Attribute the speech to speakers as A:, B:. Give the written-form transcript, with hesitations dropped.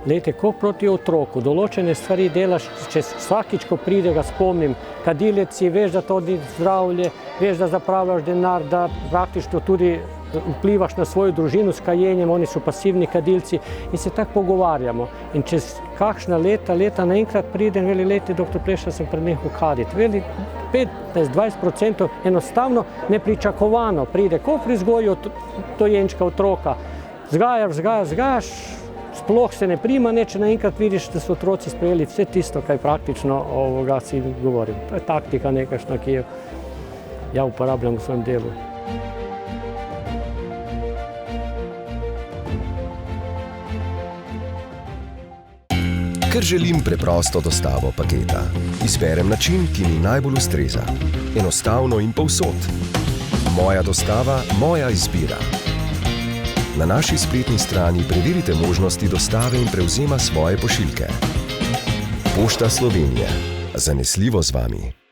A: Lejte, ko proti otroku določene stvari delaš, če vsakič, ko pride, ga spomnim, kadilec si, veš, da to ni zdravlje, veš, da zapravljaš denar, da praktično tudi vplivaš na svojo družino s kajenjem, oni so pasivni kadilci in se tako pogovarjamo. In čez kakšna leta naenkrat pride in veli, lejte, doktor Pleša, sem prenehal kaditi. Veli, 15-20% enostavno nepričakovano pride, ko pri vzgoju dojenčka, otroka. Zgajaš, sploh se ne prima, če naenkrat vidiš, da so otroci sprejeli vse tisto, kaj praktično si govorim. To je taktika nekakšna, ki jo ja uporabljam v svojem delu.
B: Ker želim preprosto dostavo paketa, izberem način, ki mi najbolj ustreza. Enostavno in povsod. Moja dostava, moja izbira. Na naši spletni strani preverite možnosti dostave in prevzema svoje pošiljke. Pošta Slovenije. Zanesljivo z vami.